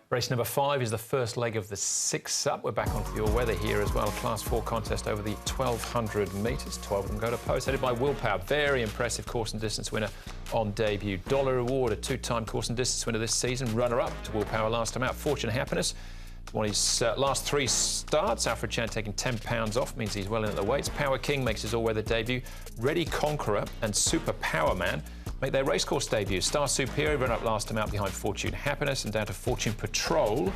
Race number 5 is the first leg of the 6 up. We're back onto the all-weather here as well. A Class 4 contest over the 1,200 metres. 12 of them go to post, headed by Willpower. Very impressive course and distance winner on debut. Dollar reward, a 2-time course and distance winner this season. Runner-up to Willpower last time out. Fortune Happiness. One of his last 3 starts. Alfred Chan taking £10 off, means he's well in at the weights. Power King makes his all-weather debut. Ready Conqueror and Super Power Man make their racecourse debut. Star Superior run up last time out behind Fortune Happiness and down to Fortune Patrol.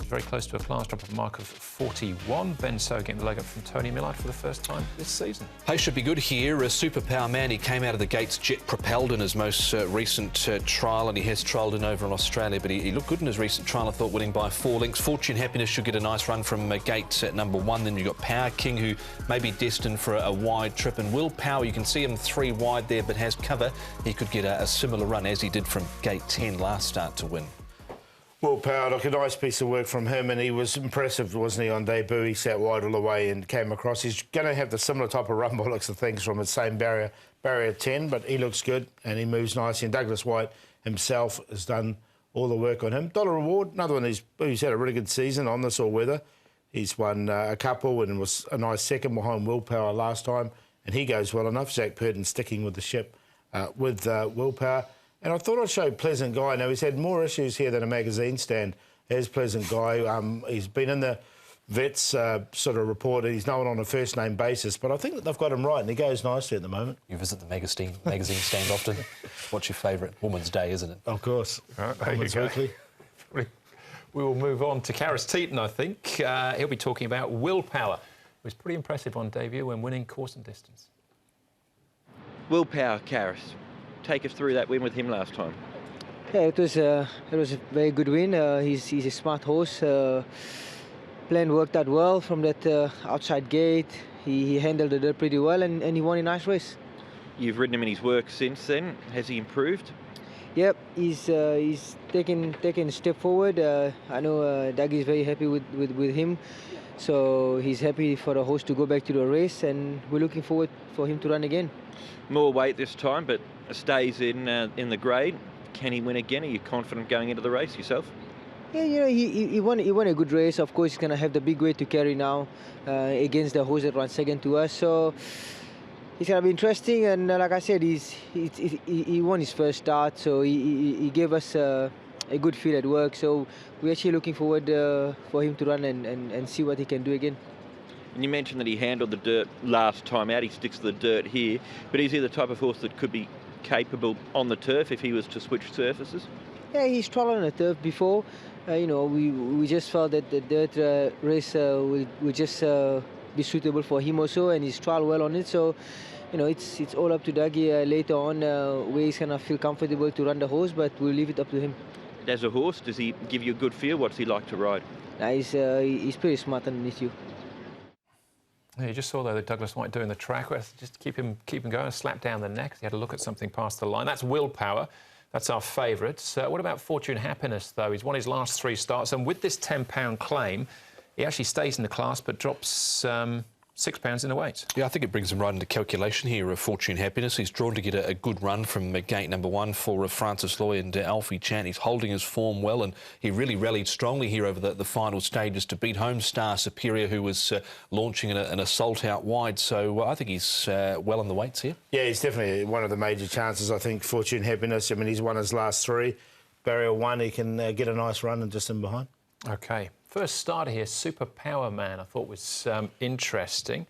Very close to a class drop of a mark of 41. Ben So getting the leg up from Tony Millard for the first time this season. Pace should be good here. A Super Power Man, he came out of the gates jet propelled in his most recent trial, and he has trialled in over in Australia, but he looked good in his recent trial. I thought winning by 4 lengths. Fortune Happiness should get a nice run from gate at number 1. Then you've got Power King, who may be destined for a wide trip, and Willpower, you can see him 3 wide there, but has cover. He could get a similar run as he did from gate 10 last start to win. Willpower, look, a nice piece of work from him, and he was impressive, wasn't he, on debut? He sat wide all the way and came across. He's going to have the similar type of run by looks of things from his same barrier 10, but he looks good and he moves nicely. And Douglas White himself has done all the work on him. Dollar reward, another one who's had a really good season on this all-weather. He's won a couple and was a nice second behind Willpower last time, and he goes well enough. Zach Purden sticking with the ship with Willpower. And I thought I'd show Pleasant Guy. Now, he's had more issues here than a magazine stand as Pleasant Guy. He's been in the vets sort of reported. He's known on a first-name basis, but I think that they've got him right, and he goes nicely at the moment. You visit the magazine stand often. What's your favourite? Woman's Day, isn't it? Of course. Right, Woman's Weekly. We will move on to Karis Teaton, I think. He'll be talking about Willpower. It was pretty impressive on debut when winning course and distance. Willpower, Karis. Take us through that win with him last time. Yeah, it was a very good win. He's a smart horse. Plan worked out well from that outside gate. He handled the dirt pretty well, and he won a nice race. You've ridden him in his work since then. Has he improved? Yep, he's taken a step forward. I know Doug is very happy with him, so he's happy for the horse to go back to the race, and we're looking forward for him to run again. More weight this time, but stays in the grade. Can he win again? Are you confident going into the race yourself? Yeah, you know, he won a good race. Of course, he's going to have the big weight to carry now against the horse that runs second to us. So it's going to be interesting. And like I said, he won his first start, so he gave us a good feel at work. So we're actually looking forward for him to run and see what he can do again. And you mentioned that he handled the dirt last time out. He sticks to the dirt here. But is he the type of horse that could be capable on the turf if he was to switch surfaces? Yeah, he's trialled on the turf before. You know, we just felt that the dirt race will just be suitable for him also, and he's trialled well on it. So, you know, it's all up to Dougie later on where he's going to feel comfortable to run the horse, but we'll leave it up to him. As a horse, does he give you a good feel? What's he like to ride? He's pretty smart underneath you. Yeah, you just saw, though, that Douglas White doing the track. Just keep him going, slap down the neck. He had a look at something past the line. That's Willpower. That's our favourite. What about Fortune Happiness, though? He's won his last 3 starts, and with this £10 claim, he actually stays in the class but drops £6 in the weight. Yeah, I think it brings him right into calculation here of Fortune Happiness. He's drawn to get a good run from gate number 1 for Francis Loy and Alfie Chan. He's holding his form well, and he really rallied strongly here over the final stages to beat home Star Superior, who was launching an assault out wide. So I think he's well on the weights here. Yeah, he's definitely one of the major chances, I think, Fortune Happiness. I mean, he's won his last 3. Barrier 1, he can get a nice run and just in behind. OK. First starter here, Super Power Man, I thought was interesting.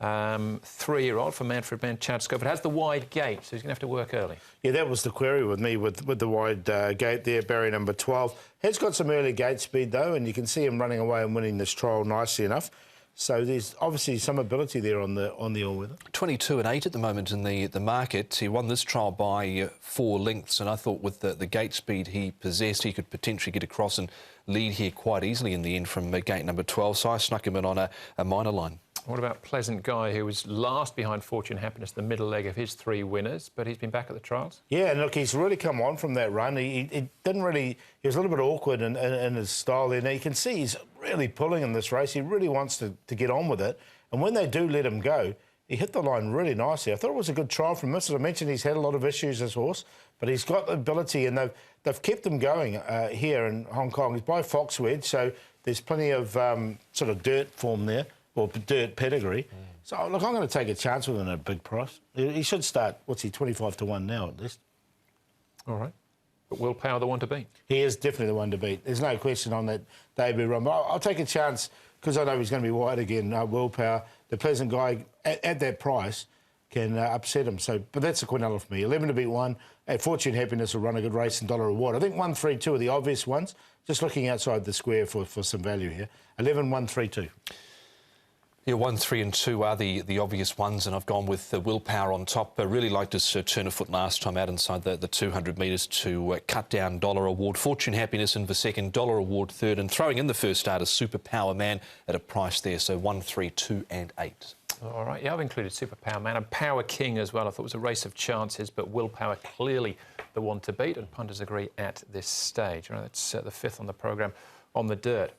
3-year-old for Manfred Manchadsko, but has the wide gate, so he's going to have to work early. Yeah, that was the query with me with the wide gate there, barrier number 12. Has got some early gate speed, though, and you can see him running away and winning this trial nicely enough. So there's obviously some ability there on the all-weather. 22 and 8 at the moment in the market. He won this trial by 4 lengths, and I thought with the gate speed he possessed, he could potentially get across and lead here quite easily in the end from gate number 12. So I snuck him in on a minor line. What about Pleasant Guy, who was last behind Fortune Happiness, the middle leg of his 3 winners, but he's been back at the trials? Yeah, and look, he's really come on from that run. He didn't really... He was a little bit awkward in his style there. Now, you can see he's really pulling in this race. He really wants to get on with it. And when they do let him go, he hit the line really nicely. I thought it was a good trial from him. As I mentioned, he's had a lot of issues, this horse, but he's got the ability, and they've kept him going here in Hong Kong. He's by Foxwedge, so there's plenty of sort of dirt form there, or dirt pedigree. So, look, I'm going to take a chance with him at a big price. He should start, what's he, 25 to 1 now at least. All right. But Willpower the one to beat? He is definitely the one to beat. There's no question on that debut run. But I'll take a chance because I know he's going to be wide again. Willpower, the Pleasant guy, at that price can upset him. So, but that's a Quinella for me. 11 to beat 1. Fortune Happiness will run a good race and dollar reward. I think 1, 3, 2 are the obvious ones. Just looking outside the square for some value here. 11, 1, 3, 2. Yeah, 1, 3 and 2 are the obvious ones, and I've gone with Willpower on top. I really liked his turn of foot last time out inside the 200 metres to cut down dollar award. Fortune Happiness in the second, dollar award third, and throwing in the first start is Superpower Man at a price there, so 1, 3, 2 and 8. All right, yeah, I've included Superpower Man and Power King as well. I thought it was a race of chances, but Willpower clearly the one to beat, and punters agree at this stage. All right, that's the fifth on the programme on the dirt.